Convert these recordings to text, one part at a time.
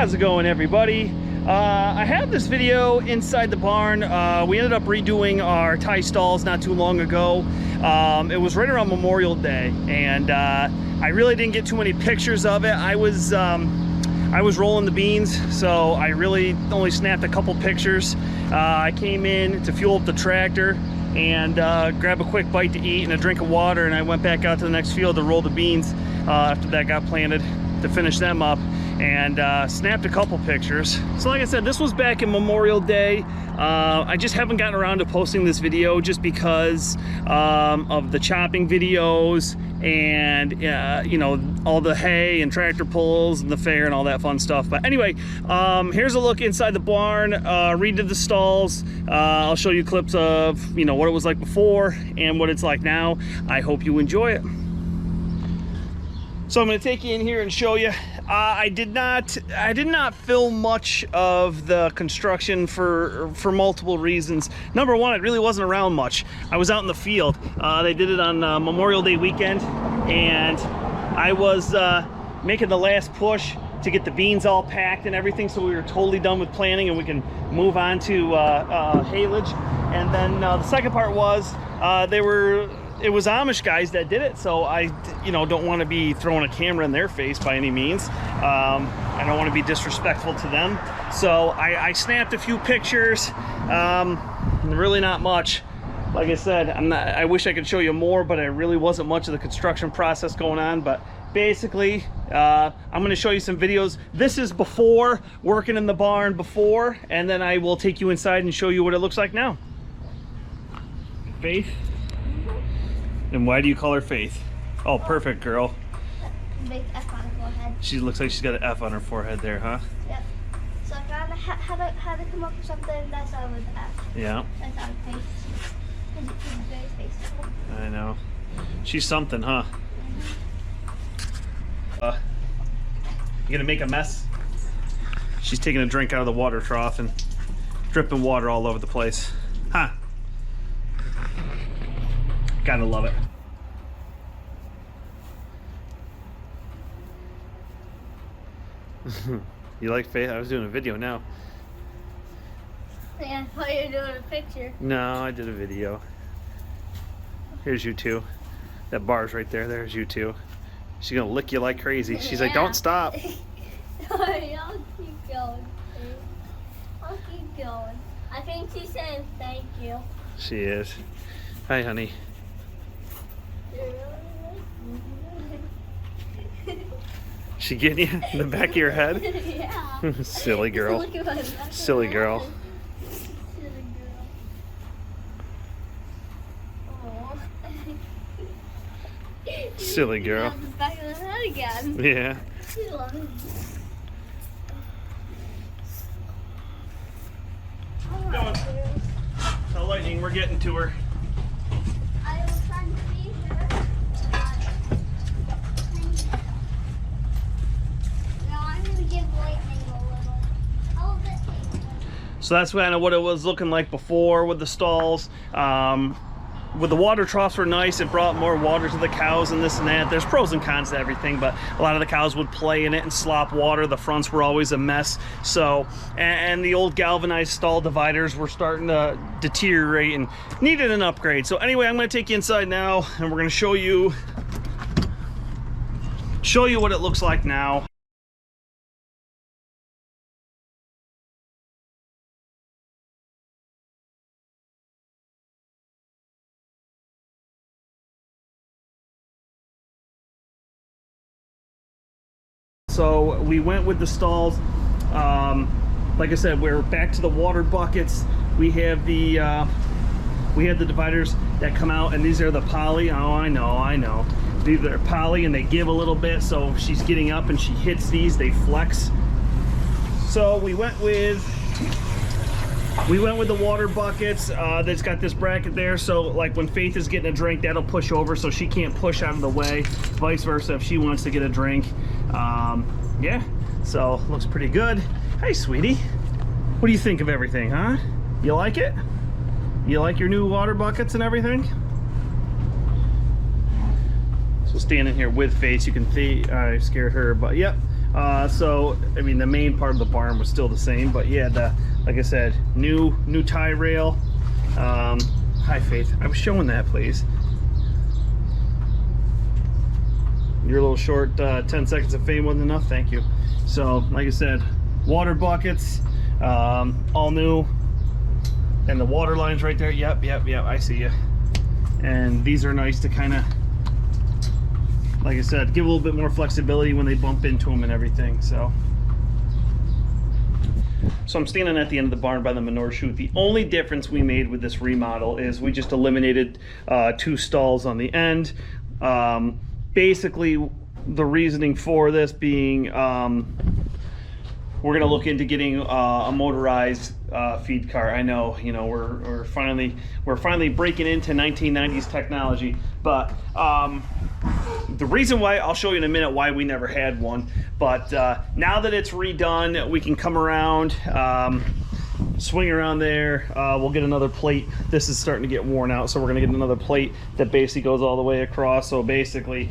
How's it going, everybody? I have this video inside the barn. We ended up redoing our tie stalls not too long ago. It was right around Memorial Day, and I really didn't get too many pictures of it. I was rolling the beans, so I really only snapped a couple pictures. I came in to fuel up the tractor and grab a quick bite to eat and a drink of water, and I went back out to the next field to roll the beans after that got planted, to finish them up, and snapped a couple pictures. So like I said, this was back in Memorial Day. I just haven't gotten around to posting this video just because of the chopping videos and you know, all the hay and tractor pulls and the fair and all that fun stuff. But anyway, here's a look inside the barn. Redid the stalls. I'll show you clips of, you know, what it was like before and what it's like now. I hope you enjoy it. So I'm going to take you in here and show you. I did not film much of the construction for multiple reasons. Number one, it really wasn't around much. I was out in the field. They did it on Memorial Day weekend, and I was making the last push to get the beans all packed and everything, so we were totally done with planting and we can move on to haylage. And then the second part was it was Amish guys that did it, so I, you know, don't want to be throwing a camera in their face by any means. I don't want to be disrespectful to them, so I snapped a few pictures. Really not much. Like I said, I wish I could show you more, but there really wasn't much of the construction process going on. But basically, I'm going to show you some videos. This is before, working in the barn before, and then I will take you inside and show you what it looks like now. Faith? And why do you call her Faith? Oh, perfect, girl. Big F on her forehead. She looks like she's got an F on her forehead there, huh? Yep. So if I had to come up with something that started with F. Yeah. That's on her face. She's very faithful. I know. She's something, huh? You gonna make a mess? She's taking a drink out of the water trough and dripping water all over the place. Huh? Gotta love it. You like Faith? I was doing a video now. Yeah, I thought you were doing a picture. No, I did a video. Here's you two. That bar's right there. There's you two. She's gonna lick you like crazy. She's like, don't stop. I'll keep going. I'll keep going. I think she's saying thank you. She is. Hi, honey. She getting you in the back of your head? Yeah. Silly girl. Look at my back of Silly my girl. head. Silly girl. Aw. Silly girl. The back of the head again. Yeah. She loves it. Going. The lightning, we're getting to her. I was trying to feed her. No, I'm going to give lightning a little bit. So that's kind of what it was looking like before with the stalls. With the water troughs were nice. It brought more water to the cows and this and that. There's pros and cons to everything, but a lot of the cows would play in it and slop water. The fronts were always a mess. So, and the old galvanized stall dividers were starting to deteriorate and needed an upgrade. So anyway, I'm going to take you inside now, and we're going to show you what it looks like now. So we went with the stalls. Like I said, we're back to the water buckets. We have the dividers that come out, and these are the poly. Oh, I know. These are poly, and they give a little bit. So if she's getting up and she hits these, they flex. So we went with the water buckets. That's got this bracket there, so like when Faith is getting a drink, that'll push over so she can't push out of the way. Vice versa if she wants to get a drink. Yeah, so looks pretty good. Hey, sweetie, what do you think of everything, huh? You like it? You like your new water buckets and everything? So standing here with Faith, you can see I scared her, but yep. So I mean, the main part of the barn was still the same, but he had the, like I said, new tie rail. Hi Faith, I was showing that, please. Your little short 10 seconds of fame wasn't enough, thank you. So like I said, water buckets, all new, and the water lines right there. Yep, I see you. And these are nice to kind of, like I said, give a little bit more flexibility when they bump into them and everything. So I'm standing at the end of the barn by the manure chute. The only difference we made with this remodel is we just eliminated 2 stalls on the end. Basically, the reasoning for this being, we're gonna look into getting a motorized feed cart. I know, you know, we're finally breaking into 1990s technology, but the reason why, I'll show you in a minute why we never had one. But now that it's redone, we can come around, swing around there. We'll get another plate. This is starting to get worn out, so we're gonna get another plate that basically goes all the way across. So basically,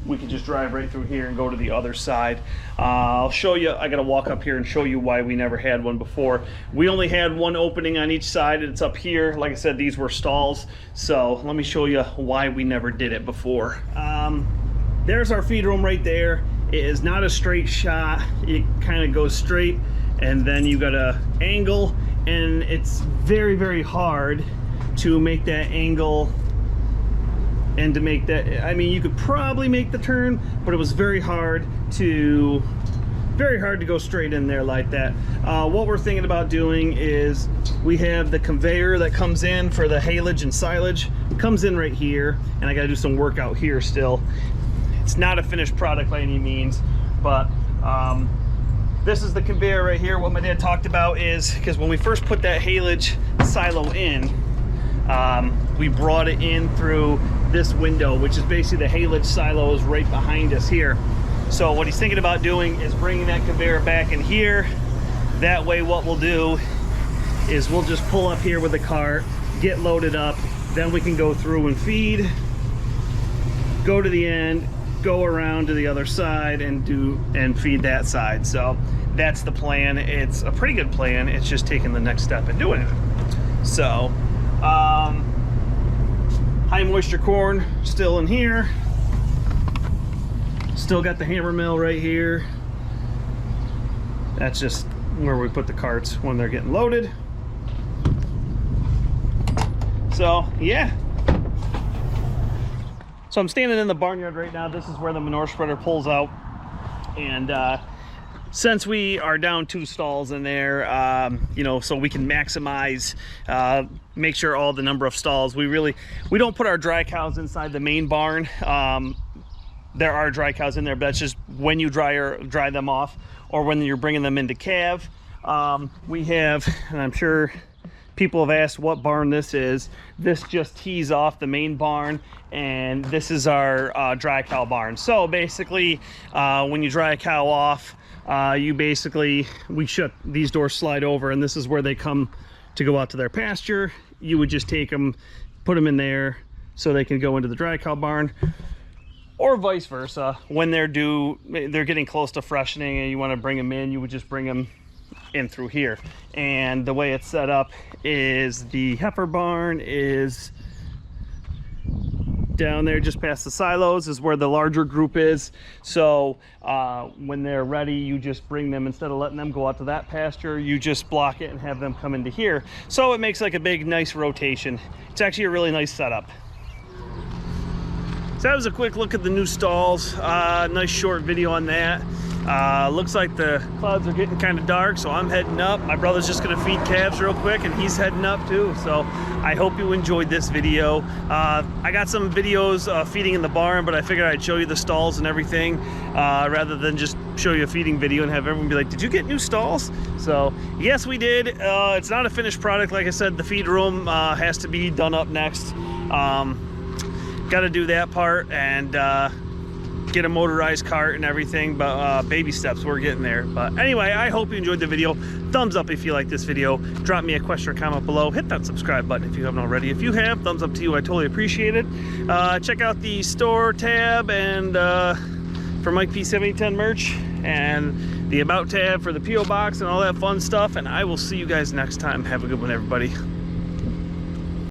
we can just drive right through here and go to the other side. I'll show you, I gotta walk up here and show you why we never had one before. We only had one opening on each side, and it's up here. Like I said, these were stalls. So let me show you why we never did it before. There's our feed room right there. It is not a straight shot. It kind of goes straight, and then you gotta angle, and it's very, very hard to make that angle. And to make that, I mean, you could probably make the turn, but it was very hard to go straight in there like that. What we're thinking about doing is, we have the conveyor that comes in for the haylage and silage. It comes in right here, and I gotta do some work out here still. It's not a finished product by any means, but this is the conveyor right here. What my dad talked about is, because when we first put that haylage silo in, we brought it in through this window, which is basically the haylage silo is right behind us here. So what he's thinking about doing is bringing that conveyor back in here. That way what we'll do is we'll just pull up here with the cart, get loaded up, then we can go through and feed, go to the end, go around to the other side and feed that side. So that's the plan. It's a pretty good plan. It's just taking the next step and doing it. So high moisture corn still in here. Still got the hammer mill right here. That's just where we put the carts when they're getting loaded. So yeah. So I'm standing in the barnyard right now. This is where the manure spreader pulls out. And since we are down 2 stalls in there, you know, so we can maximize, make sure all the number of stalls. We don't put our dry cows inside the main barn. There are dry cows in there, but that's just when you dry them off, or when you're bringing them into calve. We have, and I'm sure people have asked what barn this is. This just tees off the main barn, and this is our dry cow barn. So basically, when you dry a cow off, we shut these doors, slide over, and this is where they come to go out to their pasture. You would just take them, put them in there so they can go into the dry cow barn, or vice versa. When they're getting close to freshening and you want to bring them in, you would just bring them in through here. And the way it's set up is the heifer barn is down there just past the silos, is where the larger group is. So when they're ready, you just bring them, instead of letting them go out to that pasture, you just block it and have them come into here. So it makes like a big nice rotation. It's actually a really nice setup. So that was a quick look at the new stalls. Nice short video on that. Looks like the clouds are getting kind of dark, so I'm heading up. My brother's just gonna feed calves real quick, and he's heading up too. So I hope you enjoyed this video. I got some videos feeding in the barn, but I figured I'd show you the stalls and everything, rather than just show you a feeding video and have everyone be like, did you get new stalls? So yes, we did. It's not a finished product. Like I said, the feed room has to be done up next. Got to do that part and get a motorized cart and everything, but baby steps, we're getting there. But anyway, I hope you enjoyed the video. Thumbs up if you like this video. Drop me a question or comment below. Hit that subscribe button if you haven't already. If you have, thumbs up to you. I totally appreciate it. Check out the store tab and for Mike P7010 merch and the About tab for the P.O. box and all that fun stuff. And I will see you guys next time. Have a good one, everybody.